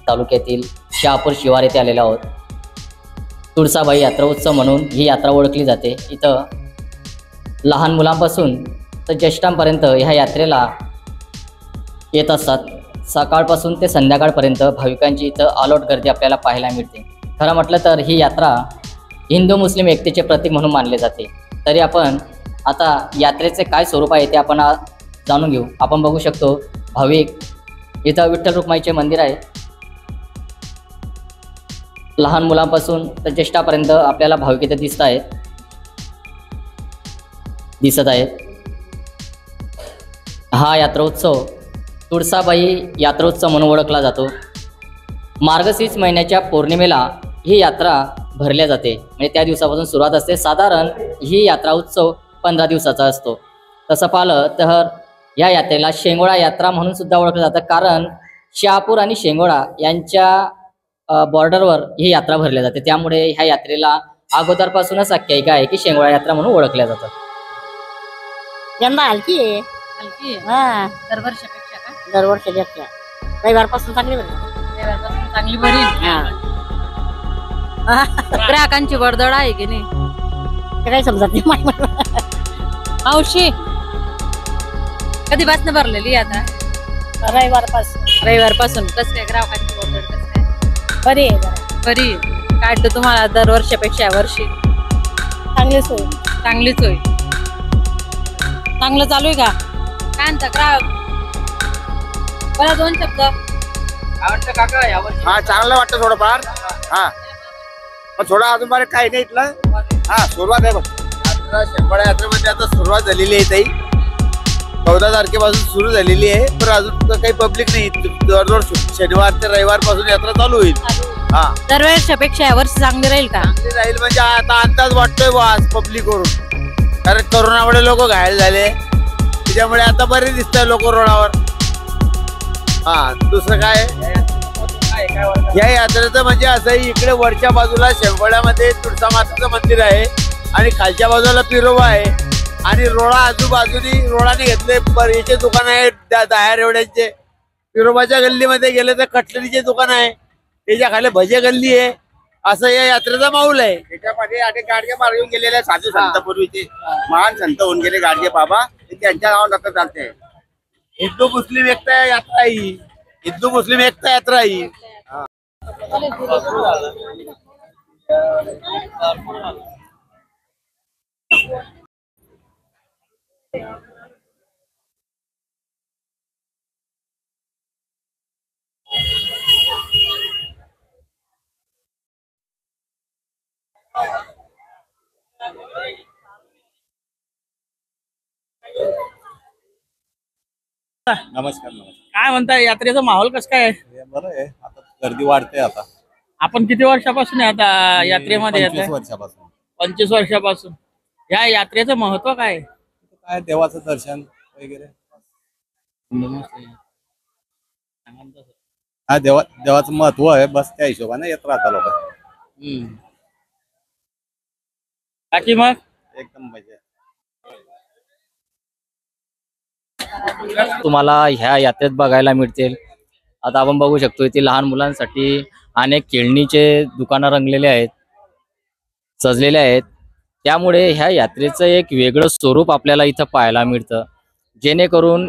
तालुक्यातील शहापूर शिवार येथे आलेलो आहोत। तुळसाबाई यात्रा उत्सव म्हणून ही यात्रा ओळखली जाते। इथं लहान मुलांपासून तर ज्येष्ठांपर्यंत ह्या यात्रेला येत असतात। सकाळपासून ते संध्याकाळपर्यंत भाविकांची इथं अलोट गर्दी आपल्याला पाहायला मिळते। खरं म्हटलं तर ही यात्रा हिंदू मुस्लिम एकतेचे प्रतीक म्हणून मानले जाते। तरी आपण आता यात्रेचे काय स्वरूप आहे ते आपण जाणून घेऊ। आपण बघू शकतो भाविक इथं विठ्ठल रुक्माईचे मंदिर आहे। लहान मुलांपासून तर ज्येष्ठापर्यंत आपल्याला भाविक इथे दिसत आहेत। हा यात्रोत्सव तुळसाबाई यात्रोत्सव म्हणून ओळखला जातो। मार्गशीर्ष महिन्याच्या पौर्णिमेला ही यात्रा भरल्या जाते, म्हणजे त्या दिवसापासून सुरुवात असते। साधारण ही यात्रा उत्सव 15 दिवसाचा असतो। तसं पाहिलं तर या यात्रेला शेंगोळा यात्रा म्हणून सुद्धा ओळखलं जातं, कारण शहापूर आणि शेंगोळा यांच्या बॉर्डरवर ही यात्रा भरल्या जाते। त्यामुळे ह्या यात्रेला अगोदरपासूनच आख्यायिका आहे की शेंगोळा यात्रा म्हणून ओळखल्या जातात। यंदा हलकी आहे हा, दरवर्षीपेक्षा का? दरवर्षीपेक्षा रविवारपासून चांगली भरली। रविवारपासून चांगली भरी। ग्राहकांची वर्दळ आहे की नाही ते काही समजत नाही। मावशी कधीपासून भरलेली यात्रा? रविवारपासून कसं काय ग्राहकांची वर्दळ कसं काय? बरी आहे जरा। बरी काय वाटतं तुम्हाला दरवर्षीपेक्षा यावर्षी? चांगलीच होईल। चांगलीच होईल। चांगलं चालू आहे का? काय म्हणता ग्राहक? बरं, 2 शब्द आवडतं काका यावर्षी? हा, चांगलं वाटतं थोडंफार। हा, पण थोडं अजून बरं काही नाही इथलं। हा, सुरुवात आहे बघ। यात्रा शेंगोळा यात्रेमध्ये आता सुरुवात झालेली आहे ताई। 14 तारखेपासून सुरू झालेली आहे, पण अजून काही पब्लिक नाही। दररोज शनिवार ते रविवार पासून यात्रा चालू होईल। हा, दरवर्षीपेक्षा यावर्षी चांगली राहील का? चांगली राहील म्हणजे आता अंदाज वाटतोय आज पब्लिक वरून, कारण कोरोनामुळे लोक घायल झाले, त्याच्यामुळे आता बरे दिसतंय लोक रोडावर। हा, दुसरं काय या यात्रेचं म्हणजे असं, इकडे वरच्या बाजूला शेंगोळ्यामध्ये तुळसा मातेचं मंदिर आहे आणि खालच्या बाजूला पिरोबा आहे आणि रोडा आजूबाजूनी रोडाने घेतले बरीचे दुकान आहे। दह्या रेवड्यांचे पिरोबाच्या गल्लीमध्ये गेले तर कटलरीचे दुकान आहे, त्याच्या खाली भजे गल्ली आहे। असं या यात्रेचा माऊल आहे। त्याच्यामध्ये अनेक गाडगे मार्गून गेलेले साधू संत, पूर्वीचे महान संत होऊन गेले गाडगे बाबा, त्यांच्या नावात आता चालते। हिंदू मुस्लिम एकता यात्रा ही, हिंदू मुस्लिम एकता यात्रा ही। नमस्कार। काय म्हणता यात्रेचा माहोल कसं काय आहे? बरं आहे, आता गर्दी वाढते। आता आपण किती वर्षापासून आहे आता यात्रेमध्ये? 25 वर्षापासून। 25 वर्षापासून। या यात्रेचं महत्व काय आहे? काय देवाचं दर्शन वगैरे। हा, देवाचं महत्व आहे, बस त्या हिशोबाने येत राहतात लोक। बाकी मग एकदम मजा। तुम्हाला ह्या यात्रेत बघायला मिळतील। आता आपण बघू शकतो इथे लहान मुलांसाठी अनेक खेळणीचे दुकानं रंगलेले आहेत, सजलेले आहेत। त्यामुळे ह्या यात्रेचं एक वेगळं स्वरूप आपल्याला इथं पाहायला मिळतं, जेणेकरून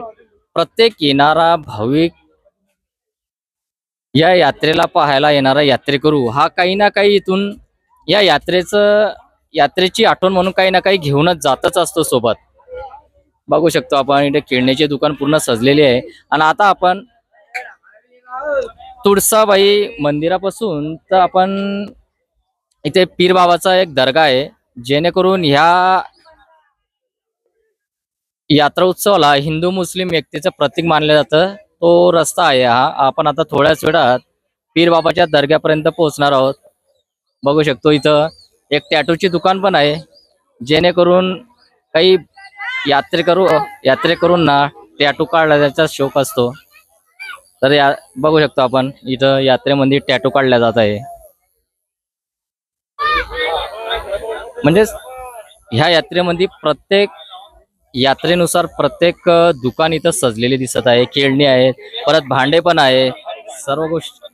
प्रत्येक येणारा भाविक, या यात्रेला पाहायला येणारा यात्रेकरू हा काही ना काही इथून या यात्रेची आठवण म्हणून काही ना काही घेऊनच जातच असतो सोबत। बघू शकतो आपण इथे खेळण्याचे दुकान पूर्ण सजलेले आहे। आणि आता आपण तुळसाबाई मंदिरापासून तर आपण इथे पीर बाबाचा एक दर्गा आहे, जेणेकरून ह्या यात्रा उत्सवाला हिंदू मुस्लिम एकतेचं प्रतीक मानलं जातं। तो रस्ता आहे हा। आपण आता थोड्याच वेळात पीर बाबाच्या दर्ग्यापर्यंत पोहोचणार आहोत। बघू शकतो इथं एक टॅटूची दुकान पण आहे, जेणेकरून काही यात्रेकरूंना टॅटू काढण्याचा शौक असतो, तर या बघू शकतो आपण इथं यात्रेमध्ये टॅटू काढला जात आहे. म्हणजे ह्या यात्रेमध्ये प्रत्येक यात्रेनुसार प्रत्येक दुकान इथं सजलेली दिसत आहे. खेळणी आहेत, परत भांडे पण आहे, सर्व गोष्टी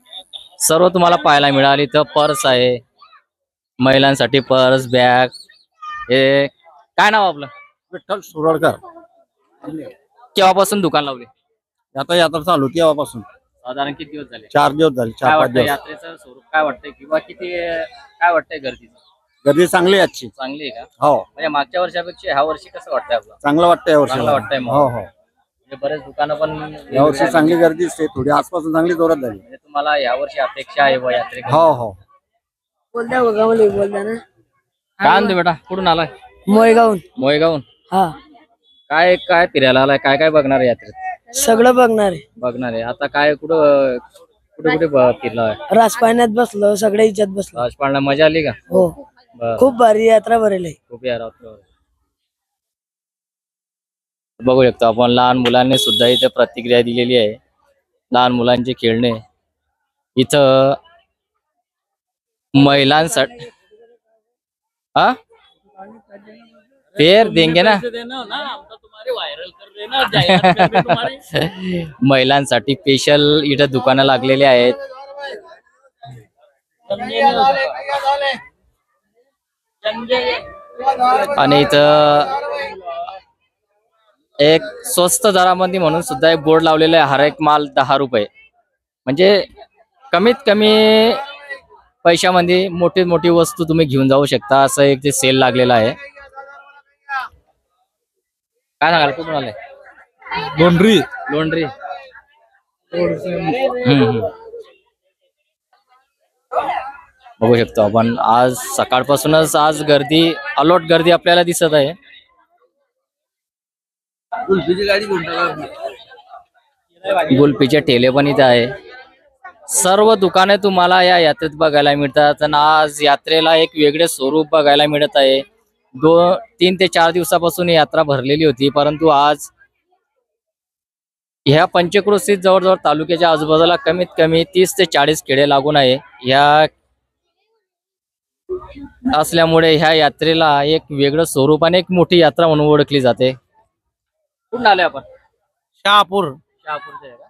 सर्व तुम्हाला पाहायला मिळाल. इथं पर्स आहे, महिलांसाठी पर्स, बॅग. हे काय नाव आपलं? विठ्ठल सुरळकर. केव्हापासून दुकान लावले? आता यात्रा चालू केव्हापासून? साधारण किती दिवस झाले? 4 दिवस झाले, काय 4-5 वाटतं दिवस. यात्रेचं स्वरूप काय वाटतंय किंवा किती काय वाटतंय गर्दीचं? गर्दी चांगली आहे आजची. चांगली आहे का? हो, म्हणजे मागच्या वर्षापेक्षा ह्या वर्षी कसं वाटतंय आपलं? चांगलं वाटतंय यावर्षी. चांगलं वाटतंय मग. हो हो, म्हणजे बरेच दुकानं पण यावर्षी चांगली गर्दी दिसते. थोडी आसपासून चांगली जोरात झाली. म्हणजे तुम्हाला यावर्षी अपेक्षा आहे व यात्रे हो हो. बोलता बघा मला बोलता ना. काय आणतो बेटा? कुठून आलाय? मोयगावून. मोयगावून. हा, काय काय फिरायला आलाय? काय काय बघणार आहे यात्रेत? सगळं बघणार आहे. बघणार आहे. आता काय कुठं कुठे कुठे फिरलाय? राजपाण्यात बसलो, सगळ्या इच्छात बसलो. राजपाळला मजा आली का? हो, बरं. खूप भारी यात्रा भरेल आहे. खूप या रात्र बघू शकतो आपण. लहान मुलांनी सुद्धा इथे प्रतिक्रिया दिलेली आहे. लहान मुलांचे खेळणे इथं महिलांसाठी हा फेर देंगे ना. महिलांसाठी स्पेशल इथं दुकानं लागलेली आहेत. आणि इथं एक स्वस्त दरामध्ये म्हणून सुद्धा एक बोर्ड लावलेला आहे. हर एक माल 10 रुपये. म्हणजे कमीत कमी पैशामध्ये मोठी मोठी वस्तू तुम्ही घेऊन जाऊ शकता, असं एक ते सेल लागलेला आहे. काय सांगाल? कुठून आले? लोंढरी. लोंढरी. बघू शकतो आपण आज सकाळपासूनच आज गर्दी, अलॉट गर्दी आपल्याला दिसत आहे. गुलपीचे ठेले पण इथे आहे. सर्व दुकाने तुम्हाला या यात्रेत बघायला मिळतात. आणि आज यात्रेला एक वेगळे स्वरूप बघायला मिळत आहे. 3 ते 4 दिवसापासून ही यात्रा भरलेली होती, परंतु आज ह्या पंचक्रोशीत जवळजवळ तालुक्याच्या आजूबाजूला कमीत कमी 30 ते 40 खेडे लागून आहे. ह्या असल्यामुळे ह्या यात्रेला एक वेगळं स्वरूप आणि एक मोठी यात्रा म्हणून ओळखली जाते. कुठून आले आपण? शहापूर. शहापूरचे आहे का?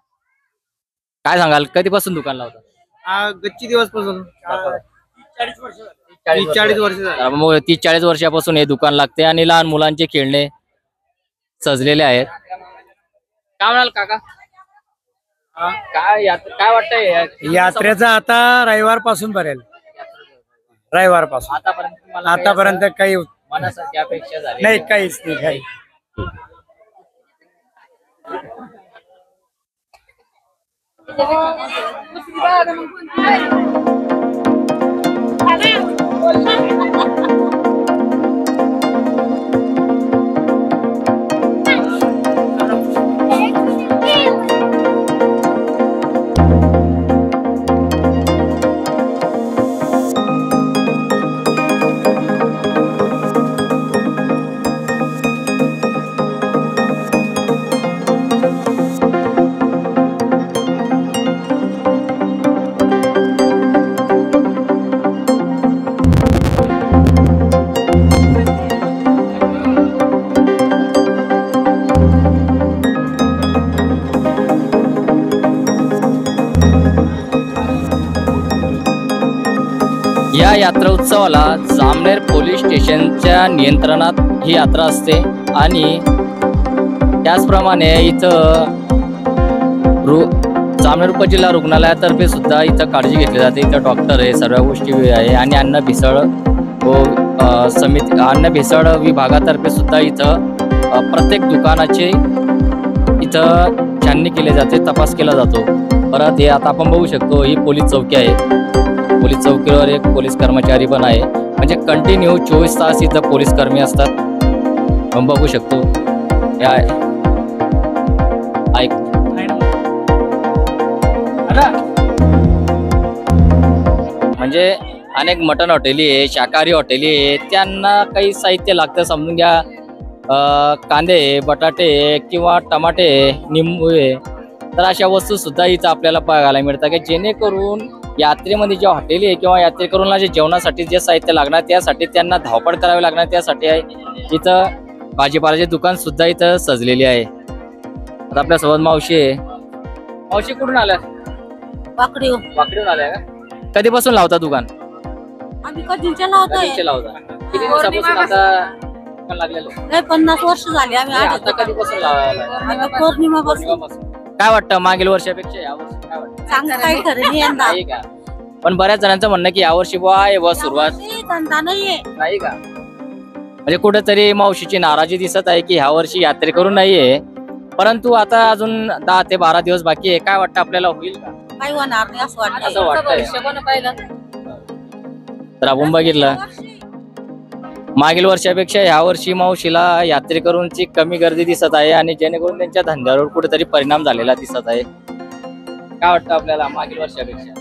काय सांगाल? कधीपासून दुकान लावतात? गच्ची दिवसपासून 40 वर्ष. 40 वर्ष झाली. मग 30-40 वर्षापासून हे दुकान लागते आणि लहान मुलांचे खेळणे सजलेले आहेत. काय म्हणाल काका? काय वाटतंय यात्रेचा आता रविवार पासून भरेल. रविवार पासून आतापर्यंत काही मनासारखी अपेक्षा झाली नाही, काहीच नाही. काही या यात्रा उत्सवाला जामनेर पोलीस स्टेशनच्या नियंत्रणात ही यात्रा असते. आणि त्याचप्रमाणे इथं जामनेर उपजिल्हा रुग्णालयातर्फे सुद्धा इथं काळजी घेतली जाते. इथं डॉक्टर आहे, सर्व गोष्टी आहे. आणि अन्न भेसळ व समिती अन्न भेसळ विभागातर्फे सुद्धा इथं प्रत्येक दुकानाचे इथं छाननी केली जाते, तपास केला जातो. परत हे आता आपण बघू शकतो ही पोलीस चौकी आहे. पोलीस चौकीवर एक पोलीस कर्मचारी पण आहे. म्हणजे कंटिन्यू 24 तास इथं पोलीस कर्मी असतात. आपण बघू शकतो. ऐक म्हणजे अनेक मटण हॉटेली आहे, शाकाहारी हॉटेली आहे. त्यांना काही साहित्य लागतं, समजून घ्या. कांदे, बटाटे किंवा टमाटे, निंबू आहे, तर अशा वस्तू सुद्धा इथं आपल्याला बघायला मिळतात की जेणेकरून यात्रेमध्ये जे हॉटेल आहे किंवा यात्रेकरूंना जे जेवणासाठी जे साहित्य लागणार त्यासाठी त्यांना धावपळ करावी लागणार त्यासाठी आहे इथं भाजीपाल्याचे दुकान सुद्धा इथं सजलेली आहे. आता आपल्यासोबत मावशी आहे. मावशी कुठून आल्या? वाकडीहून आल्या का? कधीपासून लावता दुकान? आम्ही कधीच्या लावतोय कधीचे लावता? किती दिवसापासून आता दुकान लागलेलं आहे? 50 वर्ष झाली आम्ही आता कधीपासून लावायला? पौर्णिमापासून. काय वाटतं मागील वर्षापेक्षा यावर्षी काय वाटतं? चांगलं काही खरं नाही यंदा. नाही का? पण बऱ्याच जणांचं म्हणणं की यावर्षी बुवा आहे बुवा सुरुवात धंदा नाहीये. नाही का? म्हणजे कुठेतरी मावशीची नाराजी दिसत आहे की ह्या वर्षी यात्रेकरू नाहीये, परंतु आता अजून 10 ते 12 दिवस बाकी आहे. काय वाटतं आपल्याला होईल का? काही होणार नाही असं वाटतं. असं वाटतंय. तर आपण बघितलं मागील वर्षापेक्षा ह्या वर्षी मावशीला यात्रेकरूंची कमी गर्दी दिसत आहे आणि जेणेकरून त्यांच्या धंद्यावर कुठेतरी परिणाम झालेला दिसत आहे. काय वाटतं आपल्याला मागील वर्षापेक्षा?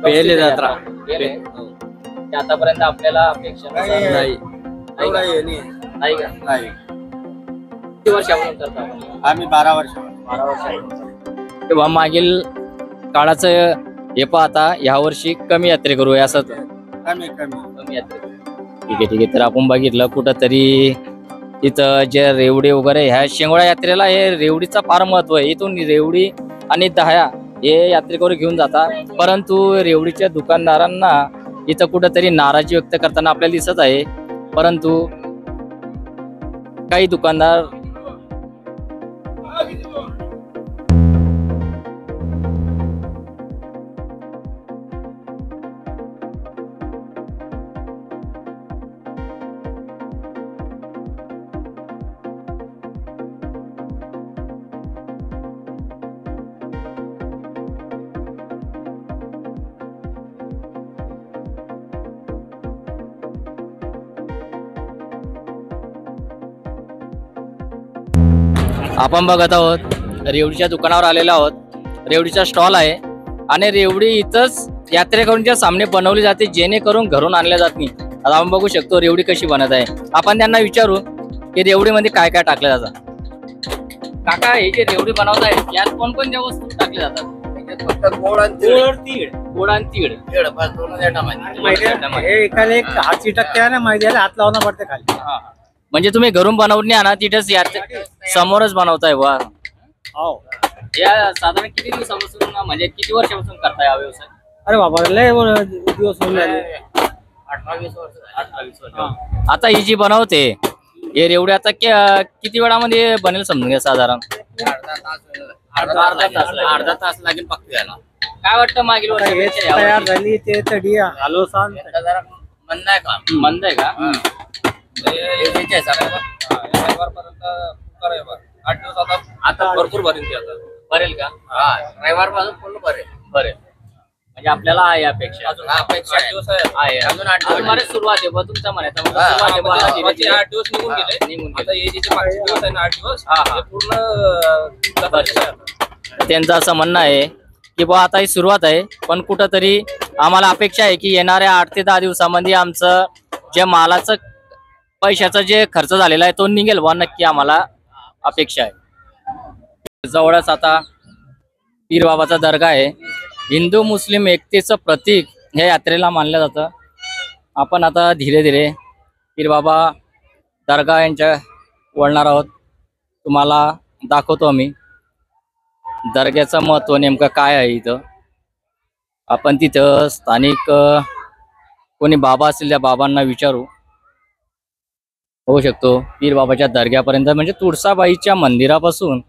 पहिले जत्रा ते आतापर्यंत आपल्याला अपेक्षा नाही नाही का? नाही. किती वर्षापासून करता आपण? आम्ही 12 वर्ष. 12 वर्षापासून. तेव्हा मागील काळाचं हे पाहता ह्या वर्षी कमी यात्रेकरू आहे असं कमी कमी यात्रेकरू. ठीक आहे ठीक आहे. तर आपण बघितलं कुठंतरी इथं जे रेवडी वगैरे ह्या शेंगोळा यात्रेला हे रेवडीचा फार महत्व आहे. इथून रेवडी आणि दह्या हे यात्रेकरू घेऊन जातात, परंतु रेवडीच्या दुकानदारांना इथं कुठंतरी नाराजी व्यक्त करताना आपल्याला दिसत आहे. परंतु काही दुकानदार आपण बघत आहोत रेवडीच्या दुकानावर आलेलो आहोत. रेवडीचा स्टॉल आहे आणि रेवडी इथंच यात्रेकरूंच्या सामने बनवली जाते जेणेकरून घरून आणल्या जात नाही. आता आपण बघू शकतो रेवडी कशी बनत आहे. आपण त्यांना विचारू की रेवडीमध्ये काय काय टाकलं जातं. काका हे जे रेवडी बनवत आहे यात कोणकोणत्या वस्तू टाकल्या जातात? गोड आणि तीळ. हे एकाला एक हात चिटकते आणि मैद्याला हात लावणं पडते खाली. म्हणजे तुम्ही घरून बनवून आणा तिथेच समोरच बनवताय वा? हो. या साधारण किती दिवसापासून म्हणजे किती वर्षापासून करताय हा व्यवसाय? अरे बाबा लय दिवस होऊन झाले. 18-20 वर्ष. आता ही जी बनवते हे रेवडी आता किती वेळामध्ये बनेल समजून घ्या साधारण? अर्धा तास लागेल फक्त याला. काय वाटतं मागील वर्षापेक्षा तयार झाली ते तडी हॅलो सांग मंद आहे का? मंद आहे का? 8 दिवस आता भरपूर भरेल का? रविवार पासून पूर्ण भरेल. म्हणजे आपल्याला आहे अपेक्षा अजून आहे. अजून 8 दिवस बरेच सुरुवात आहे तुमचा म्हणायचं. 8 दिवस निघून गेले. आता हे जे 5 दिवस आहे ना 8 दिवस पूर्ण त्यांचं असं म्हणणं आहे की बा आता ही सुरुवात आहे, पण कुठंतरी आम्हाला अपेक्षा आहे की येणाऱ्या 8 ते 10 दिवसामध्ये आमचं जे मालाचं पैशाचा जे खर्च झालेला आहे तो निघेल वा नक्की आम्हाला अपेक्षा आहे. जवळच आता पीर बाबाचा दर्गा आहे. हिंदू मुस्लिम एकतेचं प्रतीक हे यात्रेला मानलं जातं. आपण आता धीरे धीरे पीर बाबा दर्गा यांच्या वळणार आहोत. तुम्हाला दाखवतो आम्ही दर्ग्याचं महत्त्व नेमकं काय आहे. इथं आपण तिथं स्थानिक कोणी बाबा असेल त्या बाबांना विचारू. होऊ शकतो पीर बाबाच्या दर्ग्यापर्यंत म्हणजे तुळसाबाईच्या मंदिरापासून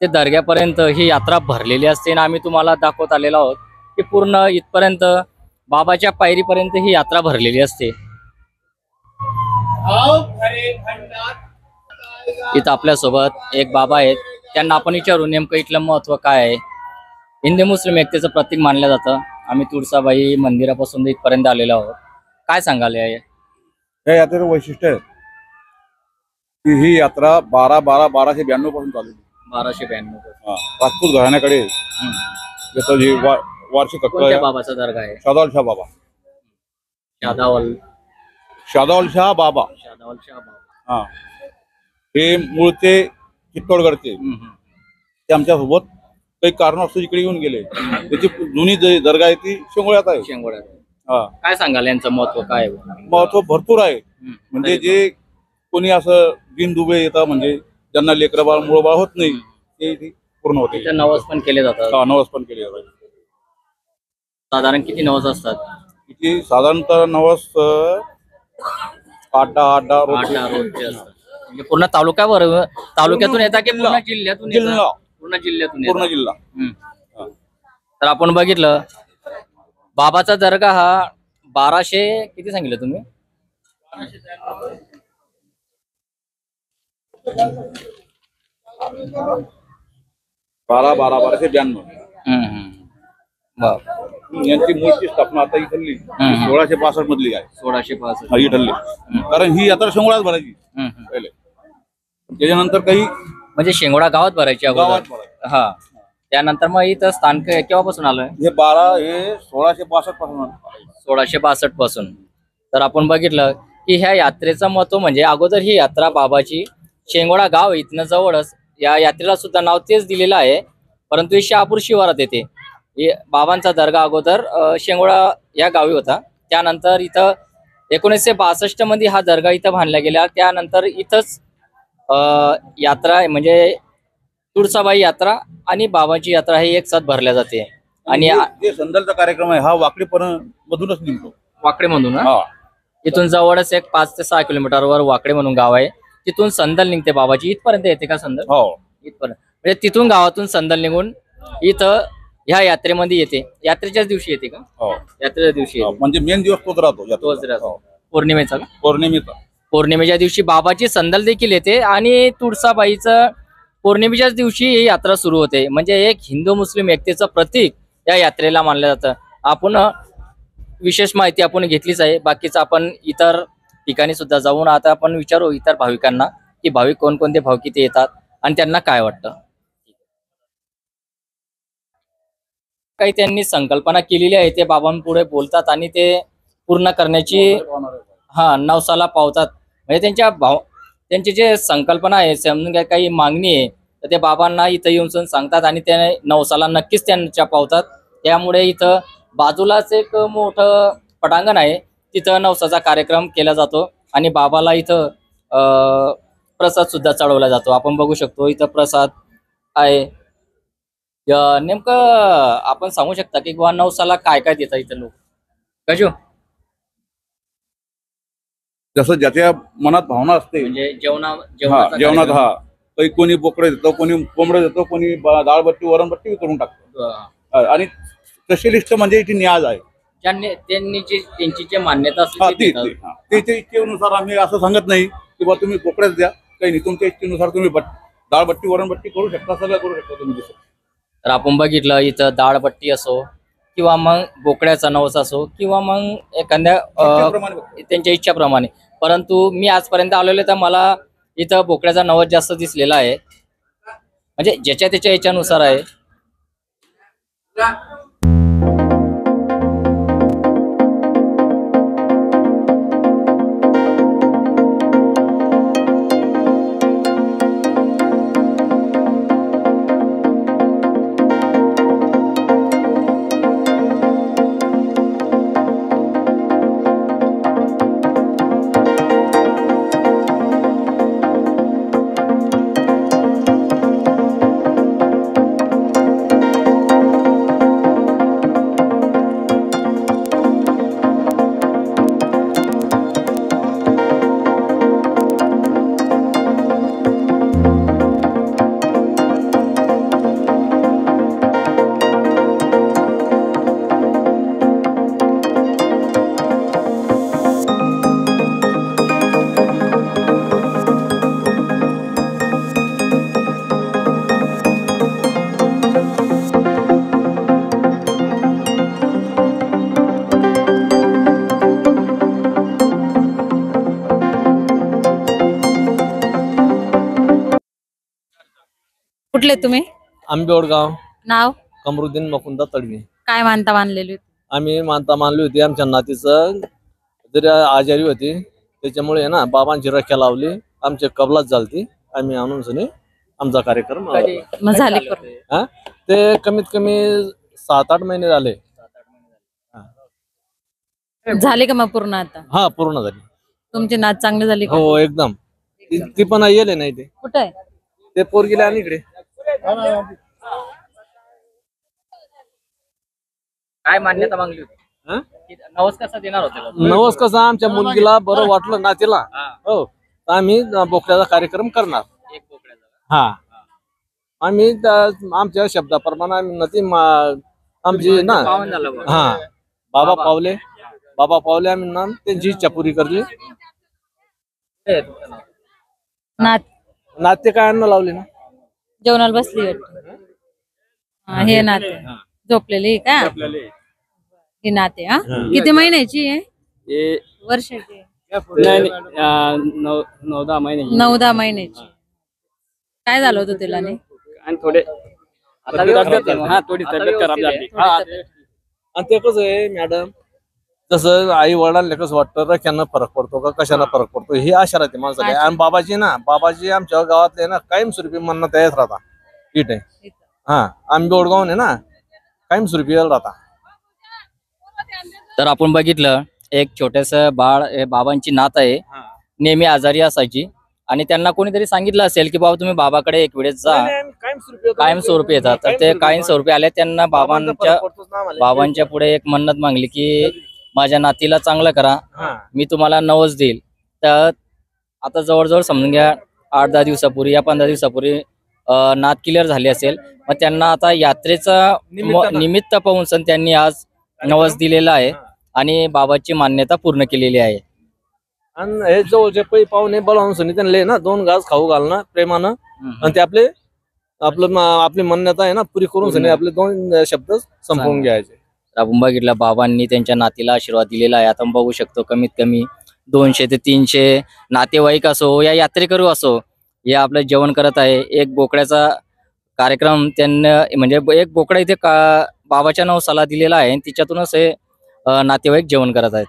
ते दर्ग्यापर्यंत ही यात्रा भरलेली असते आणि आम्ही तुम्हाला दाखवत आलेलो आहोत की पूर्ण इथपर्यंत बाबाच्या पायरीपर्यंत ही यात्रा भरलेली असते. इथं आपल्यासोबत एक बाबा आहेत, त्यांना आपण विचारू नेमकं इथलं महत्व काय आहे. हिंदू मुस्लिम एकतेचं प्रतीक मानलं जातं. आम्ही तुळसाबाई मंदिरापासून इथपर्यंत आलेलो आहोत. काय सांगाल या यात्रेचं वैशिष्ट्य आहे की ही यात्रा 1292 पासून चालू आहे. 1292. राजपूत घराण्याकडे याचं जे वार्षिक हक्क आहे. बाबाचा दर्गा आहे शादावल शाह बाबा. शादावल शाह बाबा. हा, हे मूळचे चित्तोडगडचे ते आमच्यासोबत काही कारणास्तव इकडे येऊन गेले. त्याची जुनी दर्गा आहे ती शेंगोळ्यात आहे. शेंगोळ्यात हा, काय सांगाल यांचं महत्व काय आहे? महत्व भरपूर आहे. म्हणजे जे कोणी असं दिनदुबळे येतात, म्हणजे ज्यांना लेकरं बाळ मुळ बाळ होत नाही, ते इथे पूर्ण होते. इथं नवस पण केले जातात. नवस पण केले जातात. साधारण किती नवस असतात? इथे साधारणतः नवस 8-10 8 रोजचे असतात. म्हणजे पूर्ण तालुक्यातून येतात की पूर्ण जिल्ह्यातून येतात? जिल्हा, पूर्ण जिल्ह्यातून पूर्ण येतात. जिल्हा. हम्म. तर आपण बघितलं बाबाचा दर्गा हा 1200 किती सांगितलं तुम्ही? 1292. बरं. यांची मूळची स्थापना आता ही ठरली 1665 मधली आहे. 1665. ही ठरली, कारण ही यात्रा शेंगोळ्यात भरायची पहिले. त्याच्यानंतर काही म्हणजे शेंगोळा गावात भरायची गावात अगोदर. भरायची. हा, त्यानंतर मग इथं स्थान केव्हापासून आलोय? हे 12 हे 1665 पासून 1662 पासून. तर आपण बघितलं की ह्या यात्रेचं महत्व म्हणजे अगोदर ही यात्रा बाबाची शेंगोळा गाव इथनं जवळच, या यात्रेला सुद्धा नाव तेच दिलेलं आहे, परंतु हे शहापूर शिवारात येते. बाबांचा दर्गा अगोदर शेंगोळा या गावी होता. त्यानंतर इथं 1962 मध्ये हा दर्गा इथं बांधला गेला. त्यानंतर इथंच यात्रा म्हणजे तुळसाबाई यात्रा आणि बाबांची यात्रा हे एक साथ भरल्या जाते. आणि जे संदलचा कार्यक्रम आहे हा वाकडेपर्यंत मधूनच निघतो. वाकडे म्हणून हा, इथून जवळच एक 5 ते 6 किलोमीटरवर वाकडे म्हणून गाव आहे. तिथून संदल निघते बाबाची. इथपर्यंत येते का संदल? हो. इथपर्यंत म्हणजे तिथून गावातून संदल निघून इथं ह्या यात्रेमध्ये येते. यात्रेच्याच दिवशी येते का? हो, यात्रेच्या दिवशी येते. म्हणजे मेन दिवस तोच राहतो तोच यात्रेचा. राहतो. पौर्णिमेचा का? पौर्णिमेचा. पौर्णिमेच्या दिवशी बाबाची संदल देखील येते आणि तुळसाबाईचं पौर्णिमेच्याच दिवशी ही यात्रा सुरू होते. म्हणजे एक हिंदू मुस्लिम एकतेचं प्रतीक या यात्रेला मानलं जातं. आपण विशेष माहिती आपण घेतलीच आहे. बाकीचं आपण इतर ठिकाणी सुद्धा जाऊन आता आपण विचारू इतर भाविकांना की भाविक कोणकोणते भाविक इथे येतात आणि त्यांना काय वाटतं. काही त्यांनी संकल्पना केलेली आहे, ते बाबांपुढे बोलतात आणि ते पूर्ण करण्याची नवसाला पावतात. म्हणजे त्यांची जे संकल्पना आहे, समजून घ्या काही मागणी आहे, तर ते बाबांना इथं येऊन सांगतात आणि ते नवसाला नक्कीच त्यांच्या पावतात. त्यामुळे इथं बाजूलाच एक मोठं पटांगण आहे, तिथं नवसाचा कार्यक्रम केला जातो आणि बाबाला इथं प्रसाद सुद्धा चढवला जातो. आपण बघू शकतो इथं प्रसाद आहे. नेमकं आपण सांगू शकता की बुवा नवसाला काय काय देतात इथं लोक? कशो जसं ज्याच्या मनात भावना असते. म्हणजे जेवणात काही कोणी बोकडे देतो, कोणी कोंबडे देतो, कोणी डाळबट्टी वरणबट्टी करून टाकतो. आणि स्पेशलिस्ट म्हणजे इथे न्याज आहे. त्यांची जी मान्यता त्याच्या इच्छेनुसार आम्ही असं सांगत नाही की बा तुम्ही बोकडेच द्या, काही नाही. तुमच्या इच्छेनुसार तुम्ही डाळबट्टी वरणबट्टी करू शकता, सगळं करू शकता तुम्ही. तर आपण बघितलं इथं डाळबट्टी असो किंवा मग बोकड्याचा नवस असो किंवा मग एखाद्या त्यांच्या इच्छाप्रमाणे. परंतु मी आजपर्यंत आलेलो तर मला इथं बोकड्याचा नवस जास्त दिसलेला आहे. म्हणजे ज्याच्या त्याच्या इच्छानुसार आहे. कुठले तुम्ही? आंबेवडगाव. नाव? कमरुद्दीन मकुंदा तडवी. काय मानता मानलेली होती? आम्ही मानता मानली होती आमच्या नातीचं जरी आजारी होती, त्याच्यामुळे ना बाबांची रख्या लावली, आमच्या कबलात झालती. आम्ही आणून सनी आमचा कार्यक्रम मग झाली पूर्ण. हा? ते कमीत कमी 7-8 महिने झाले. झाली का मग पूर्ण आता? हा, पूर्ण झाली. तुमची नाच चांगली झाली का? हो, एकदम. ती पण येले नाही ते कुठे आहे? ते पोरगीला आणि इकडे. काय मान्यता मागली होती? हा? नवस कसा देणार होते? नवस कसं आमच्या मुलगीला बरं वाटलं ना तिला, हो, तर आम्ही बोकड्याचा कार्यक्रम करणार. एक बोकड्याचा. हा, आम्ही आमच्या शब्दाप्रमाणे आम्ही नती आमची ना, पावन झालं बा. हा, बाबा पावले आम्ही ना त्यांची इच्छा पुरी करली. कुठे आहे तुमचं नाव? नाच नाते काय अन्न लावले ना. जेवणाला बसली वाटतं. हा, हे नाते झोपलेली आहे का? ही नाते. हा, किती महिन्याची आहे? वर्षाची आहे? 9-10 महिने 9-10 महिन्याची. काय झालं होतं तिला? नाही आणि थोडे आता व्यवस्थित आहे. हा, थोडी तब्येत खराब झाली. हा, आणि ते कसं आहे मॅडम, जसं आई वडिलांना कसं वाटतं रख्यांना फरक पडतो का कशाला फरक पडतो हे आशा राहते माणसाला. आणि बाबाजी आमच्या गावातले ना कायमस्वरूपी म्हणणं तयार राहता. ठीक आहे. हा, आम्ही बोडगाव आहे ना, कायमस्वरूपी राहता. तर आपण बघितलं एक छोटस बाळ बाबांची नात आहे. नेहमी आजारी असायची आणि त्यांना कोणीतरी सांगितलं असेल की बाबा तुम्ही बाबाकडे एक वेळेस जा, कायमस्वरूपी येतात. तर ते कायमस्वरूपी आले. त्यांना बाबांच्या पुढे एक मन्नत मागली की माझ्या नातीला चांगलं करा, मी तुम्हाला नवस देईल. तर आता जवळजवळ समजून घ्या 8-10 दिवसापूर्वी या 15 दिवसापूर्वी नात क्लिअर झाली असेल. मग त्यांना आता यात्रेचा निमित्त पाहून सण त्यांनी आज नवस दिलेला आहे आणि बाबाची मान्यता पूर्ण केलेली आहे. आणि हे जवळचे पै पाहुणे बोलावून सनी त्यांना ना 2 घास खाऊ घालणं प्रेमानं, आणि ते आपली मान्यता आहे ना पुरी करून सनी आपले 2 शब्द संपवून घ्यायचे. आपण बघितलं बाबांनी त्यांच्या नातीला आशीर्वाद दिलेला आहे. आता बघू शकतो कमीत कमी 200 ते 300 नातेवाईक असो या यात्रेकरू असो या आपलं जेवण करत आहे. एक बोकड्याचा कार्यक्रम त्यांना म्हणजे एक बोकडा इथे बाबाच्या नवसाला दिलेला आहे. तिच्यातूनच हे नातेवाईक जेवण करत आहेत.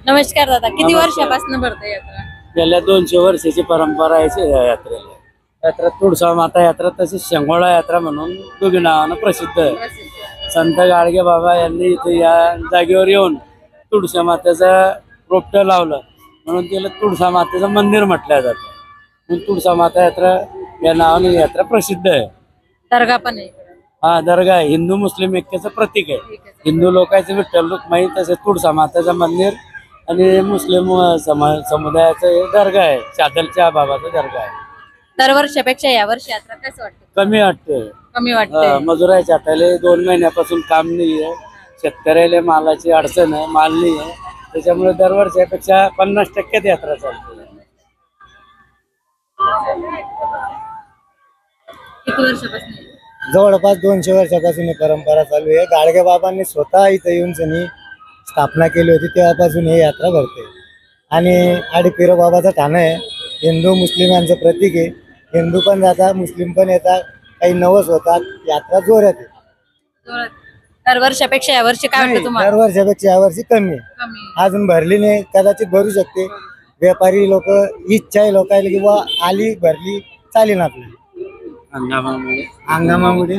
नमस्कार दादा, किती वर्षापासून भरते यात्रा? गेल्या 200 वर्षाची परंपरा आहे या यात्रेला. यात्रा तुळसा माता यात्रा तसेच शेंगोळा यात्रा म्हणून दोघी नावानं प्रसिद्ध आहे. संत गाडगे बाबा यांनी इथे या जागेवर येऊन तुळसा मातेचा रोपटं लावलं म्हणून त्याला तुळसा मातेचं मंदिर म्हटलं जातं. म्हणून तुळसा माता यात्रा या नावाने यात्रा प्रसिद्ध आहे. दर्गा पण आहे. हा, दर्गा आहे. हिंदू मुस्लिम ऐक्याचं प्रतीक आहे. हिंदू लोकांचं विठ्ठल रुक्माई तसेच तुळसा मातेचं मंदिर आणि मुस्लिम समुदायाचं हे दर्गा आहे. चादलच्या बाबाचा दर्गा आहे. दरवर्षापेक्षा या वर्षी यात्रा कसं वाटतं? कमी वाटते. कमी वाटते. मजुराच्या हाताले 2 महिन्यापासून काम नाही आहे. शेतकऱ्याला मालाची अडचण आहे, माल नाही आहे. त्याच्यामुळे दरवर्षापेक्षा 50% यात्रा चालते. किती वर्षापासून आहे? जवळपास 200 वर्षापासून ही परंपरा चालू आहे. गाडगे बाबांनी स्वतः इथं येऊन त्यांनी स्थापना केली होती, तेव्हापासून ही यात्रा भरते. आणि आडीपिरो बाबाचं ठाणं आहे, हिंदू मुस्लिम यांचं प्रतीक आहे. हिंदू पण जातात, मुस्लिम पण येतात, काही नवस होतात, यात्रा जोरात आहे. जोरात. दरवर्षापेक्षा यावर्षी काय वाटतं तुम्हाला? दरवर्षापेक्षा यावर्षी कमी आहे. कमी आहे. अजून भरली नाही, कदाचित भरू शकते. व्यापारी लोक इच्छा आहे लोकायला किंवा आली भरली चालेल आपली हंगामामुळे हंगामामुळे.